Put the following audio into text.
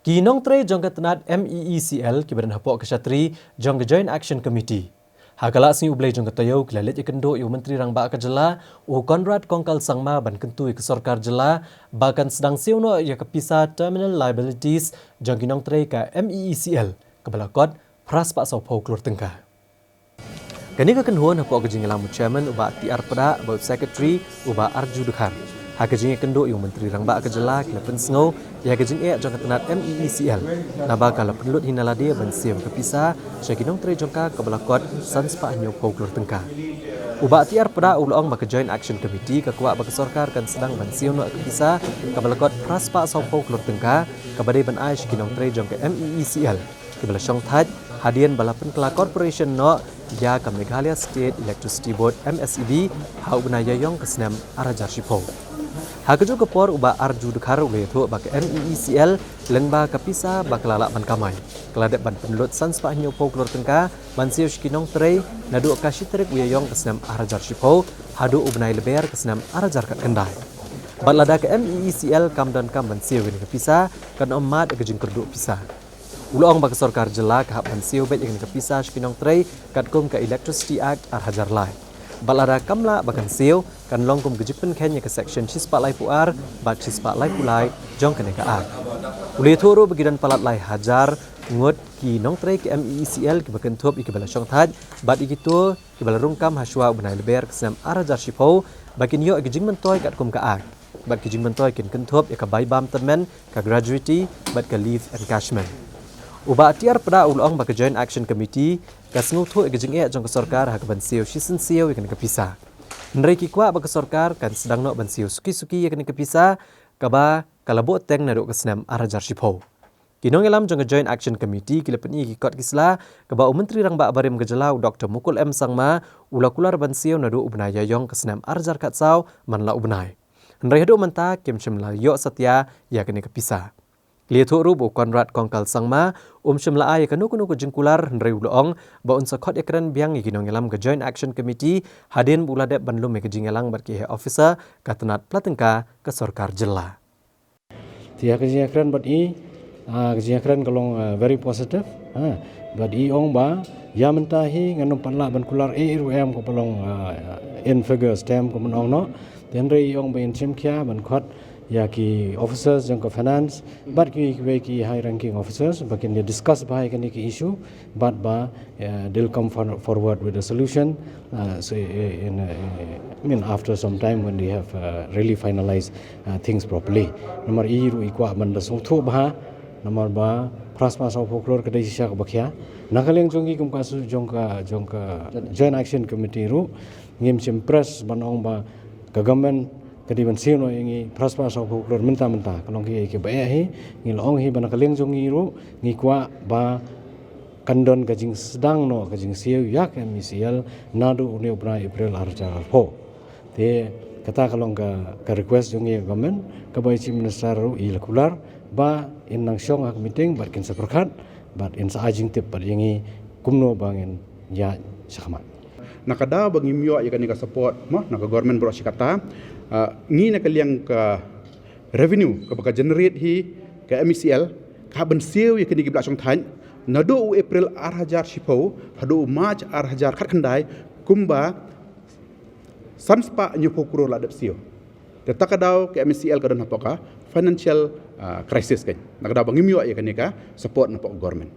Kinong tre jong ketenat MEECL kibaran hapok kesatri jong Joint Action Committee. Hagala sing ublay jong ketayo kilalit ikendo yu menteri rang ba kejela u Conrad Kongkal Sangma ban kentui ke sorkar jela bahkan sedang siuno ya kepisa terminal liabilities jong kinong tre ka MEECL kebalakot pras pak sopo klur tengkah. Kani ka kenhuan hapok kejing lamu chairman uba TR Pada about secretary uba Arju Dukhar. Hakajing kendo yu menteri rang ba kejela kilapen sengau ya kejing jong ketenat MEECL naba kala penulut hinaladi ban siam kepisa syakinong tre jongka kebalakot sanspa nyo klur tengkah. Uba TR Pada ulong ba Joint Action Committee kekuat ba kesorkar kan sedang ban siam no kepisa kebalakot pras pak sopo klur tengkah kabade ban ai syakinong tre jongka MEECL kebala syong thaj hadian balapan kela corporation no ya ka Meghalaya State Electricity Board MSEB hau guna yayong kesenam arajar shipo. Hakaju kepor uba Arju Dukhar ulay tu bak MEECL lengba kapisa baklala ban kamai. Keladep ban penulut sanspa nyo po klur tengka ban siyo shikinong trei nadu kasitrik uyayong kesenam arajar shipo hadu ubnai leber kesenam arajar kat kendai. Batlada ke MEECL kam dan kam ban siyo ini kapisa kan omat kejing kerduk pisah. Ulong bak sorkar jela kahap ban siyo bet ingin kepisah shikinong trei kat kum ke Electricity Act arhajar lai. Balada kamla bakan siyo kan longkum gejipen kenya ke section cispak lai puar bat cispak lai pulai jong kene ka ak. Uli turu begidan palat lai hajar ngut ki nong tre ke MEECL ki bakan tup iki bala syong thaj bat iki tu ki bala rungkam haswa benai leber kesenam arajar shipo bakin yo gejing mentoy kat kum ka ak. Bat gejing mentoy kin kentup ya ka baibam temen ka gratuity bat ka leave encashment. Uba TR Pada ulong bak Joint Action Committee kasngu thu egejing jong ke sorkar hak ban siyo sisen siyo ikan kepisa. Nrei ki kwa bak sorkar kan sedang no ban siyo suki-suki ikan kepisa kaba kalabo teng nadu kesenam arajar shipo. Kinong elam jong Joint Action Committee kilepeni ki kot kisla kaba menteri rang ba barim gejela Dr. Mukul M Sangma ulakular ban siyo nadu ubnai yayong kesenam arajar katsau manla ubnai. Nrei hadu menta kim chimla yo satya ya kene kepisa. Lihat rubu Conrad Kongkal Sangma shimla ay kanu jengkular nrei ulong ba unsa khot ekran biang ikinong elam ke Joint Action Committee hadin buladep banlum ke jingelang bat ki officer katenat platengka ke sorkar jela. Tia ke ekran bat i ke ekran kalong very positive bat i ong ba ya mentahi nganu panla ban kular rum ko palong in figures tem ko menong no den rei ong ba in chimkya ban khot ya ki officers jong ko finance but ki high ranking officers bakin dia discuss bahai kan ki issue but they'll come forward with a solution so after some time when they have really finalized things properly nomor i ru ikwa man da song thu ba nomor ba prasma so folklore ka dai sha ka bakhya nakaleng jongi kum ka su jong ka Joint Action Committee ru ngim sim press banong ba government kadiban sino ingi praspa so folklore menta kalong ki ba hi ngi long hi bana kaleng jongi ru ngi kwa ba kandon kajing sedang no kajing siu yak MEECL nadu uni ubra April arja po te kata kalong ka request jongi government ka ba chief minister ru ilakular ba in nang syong ak meeting bar kin saprokat bat in sa ajing tip par yangi kumno bangin ya sakma nakada bagi mio ya kan support mo naka government bro sikata ni nakaliang ka revenue ka baka generate hi ka MEECL ka ban siu ya kan gibla song than nado April 2000 shipo hado March 2000 khat khandai kumba sanspa nyu pokro la dap siu te takadaw ka MEECL ka don hapoka financial crisis kan nakada bagi mio ya kan support na government.